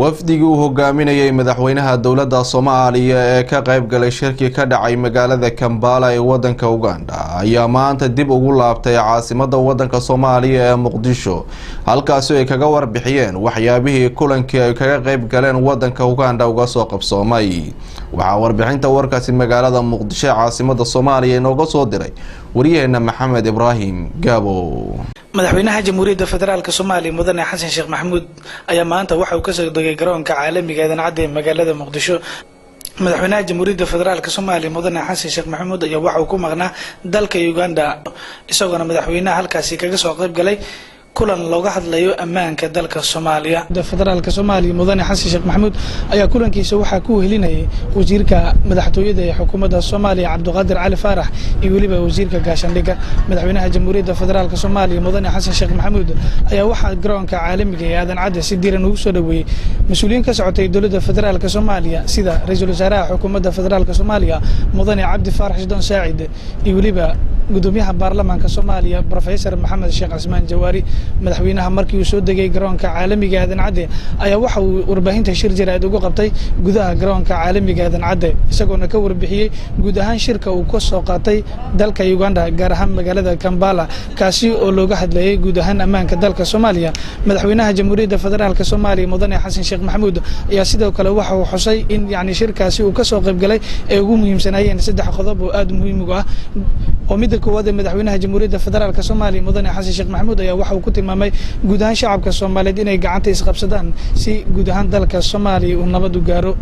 wafdigii uu hogaaminayay madaxweynaha dowladda Soomaaliya ee ka qayb galay shirki ka dhacay magaalada Kampala ee wadanka Uganda ayaa maanta dib ugu laabtay caasimadda wadanka Soomaaliya ee Muqdisho halkaas oo ay kaga warbixiyeen waxyaabihii kulankii ay kaga qayb galeen wadanka Uganda uga soo qabsoomay waxa warbixinta warkaasi magaalada Muqdisho caasimadda Soomaaliya inooga soo diray wariyaheena Maxamed Ibrahim Gaabo madaxweynaha jamhuuriyadda federaalka Soomaaliya mudane Xasan Sheekh Maxamuud ayaa maanta waxa uu ka soo degay garoonka caalamiga ah ee magaalada Muqdisho madaxweynaha jamhuuriyadda federaalka Soomaaliya mudane Xasan Sheekh Maxamuud ayaa waxa uu ku maqnaa dalka Uganda isagoo madaxweynaha halkaasi kaga soo qayb galay kulan looga hadlayo ammaanka dalka Soomaaliya federaalka Soomaaliya mudane Xasan Sheekh Maxamuud ayaa kulankiisa waxa ku helinayay wasiirka madaxtooyada ee xukuumadda Soomaaliya Cabdiqaadir Cali Faarax iyo waliba wasiirka gaashaandhigga madaxweynaha jamhuuriyadda federaalka Soomaaliya mudane Xasan Sheekh Maxamuud ayaa waxa garoonka caalamiga ah ee Aadan Cadde si diiran ugu soo dhaweeyay mas'uuliyiin ka socotay dowladda federaalka Soomaaliya sida ra'iisul wasaaraha xukuumadda federaalka Soomaaliya mudane Cabdi Faarax Shidon Saacid iyo waliba gudoomiyaha baarlamaanka Soomaaliya Professor Maxamed Sheekh Cismaan Jawaari madaxweynaha markii uu soo degay garoonka caalamiga Aadan Cadde ayaa waxa uu warbaahinta shir jiraad ugu qabtay gudaha garoonka caalamiga Aadan Cadde isagoo ka warbixiyay guud ahaan shirka uu ka soo qaatay dalka Uganda gaar ahaan magaalada Kampala kaasi oo looga hadlayay guud ahaan ammaanka dalka Soomaaliya madaxweynaha jamhuuriyadda federaalka Soomaaliya mudane Xasan Sheekh Maxamuud ayaa sidoo kale waxa uu xusay in shirkaasi uu ka soo qayb galay ee ugu muhiimsanayeen saddex qodob oo aad muhiim u ah oo mid koowaad madaxweynaha jamhuuriyadda federaalka Soomaaliya mudane Xasan Sheekh Maxamuud ayaa waxa uu ku tilmaamay guud ahaan shacabka Soomaaliyeed inay gacanta isqabsadaan si guud ahaan dalka Soomaaliya uu nabad u gaaro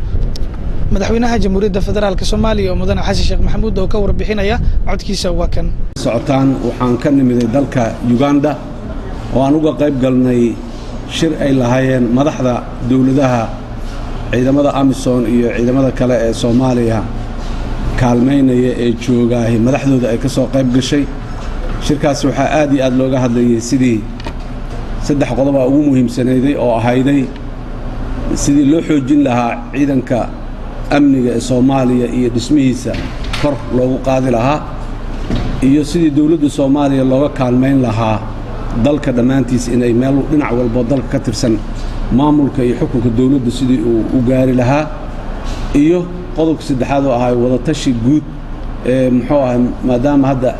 madaxweynaha jamhuuriyadda federaalka Soomaaliya mudane Xasan Sheekh Maxamuud oo ka warbixinaya codkiisa waa kan socotaan waxaan ka nimiday dalka Uganda oo aan uga qayb galnay shir ay lahaayeen madaxda dawladaha ciidamada AMISOM iyo ciidamada kale ee Soomaaliya kaalmeynaya ee joogay madaxdooda ay ka soo qayb gashay shirkaas waxa aad iyo aad looga hadlayay sidii saddex qodob ugu muhiimsanaaday oo ahayday sidii loo xoojin lahaa ciidanka amniga ee Soomaaliya iyo dhismihiisa kor loogu qaadi lahaa iyo sidii dawladda Soomaaliya looga kaalmeyn lahaa dalka dhamaantiis inay meel dhinac walba dalka ka tirsan maamulka iyo xukunka dawladda sidii uu u gaari lahaa iyo qodobka saddexaad oo ahay wada tashi guud ee muxuu ahaa maadaama hadda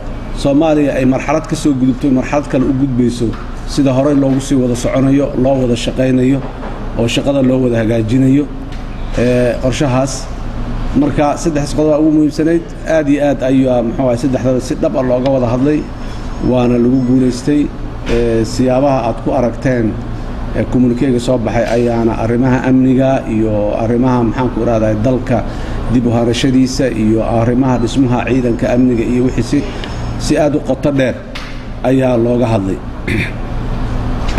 Soomaaliya ay marxalad ka soo gudubtay marxalad kale u gudbayso sida hore loogu sii wada soconayo loo wada shaqeynayo oo shaqada loo wada hagaajinayo qorshahaas marka saddex qodob ugu muhiimsanayd aad iyo aad ayuu muxuu ahaa saddexda si dhab ah looga wada hadlay waana lagu guuleystay siyaabaha aad ku aragteen communique soo baxay ayaana arrimaha amniga iyo arrimaha maxaan ku raadaay dalka dib u harashadiisa iyo arrimaha dhismaha ciidanka amniga iyo wixii si aad u qoto dheer ayaa looga hadlay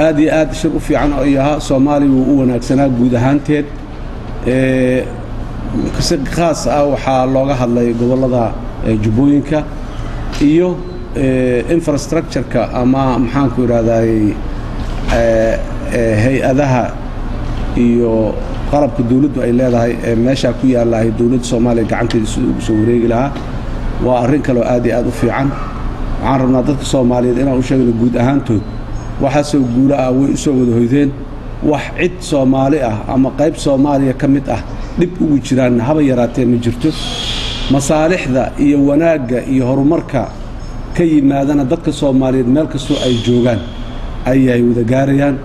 aad iyo aad shir u fiican oo yaha Soomaaliya uu u wanaagsanaa guud ahaanteed si khaas ah waxa looga hadlay gobolada Jubbooyinka iyo infrastructure-ka ama maxaan ku raadaay hay'adaha iyo qalabka dawladdu ay leedahay meesha ku yaalahay dawladda Soomaaliya gacanteeda sidoo ugu soo wareegi lahaa waa arrin kale oo aad iyo aad u fiican waxaan rabnaa dadka Soomaaliyeed inaan u sheegno guud ahaantood waxa soo guula ah way soo wada hoydeen wax cid Soomaali ah ama qayb Soomaaliya ka mid ah dib ugu jiraan haba yaraatee ma jirto masaalixda iyo wanaagga iyo horumarka ka yimaadana dadka Soomaaliyeed meel kastoo ay joogaan ayay wada gaarayaan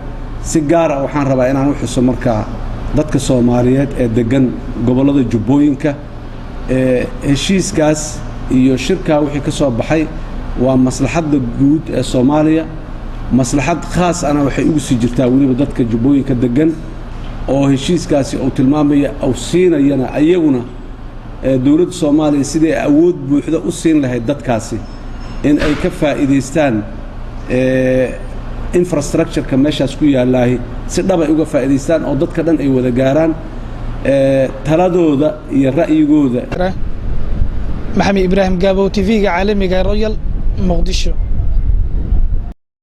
si gaar ah waxaan rabaa inaan u xuso marka dadka Soomaaliyeed ee degan gobolada Jubbooyinka heshiiskaas iyo shirka wixii ka soo baxay waa maslaxadda guud ee Soomaaliya maslaxad khaas ana waxay ugu sii jirtaa waliba dadka Jubbooyinka degan oo heshiiskaasi uu tilmaamaya oo siinayana ayaguna dawladda Soomaaliya sidii awood buuxda u siin lahayd dadkaasi in ay ka faa'iideystaan infrastructure-ka meeshaas ku yaalahay si dhab ay uga faa'iideystaan oo dadka dhan ay wada gaaraan taladooda iyo ra'yigooda Maxamed Ibrahim Gaabo TV-ga caalamiga Royal Muqdisho.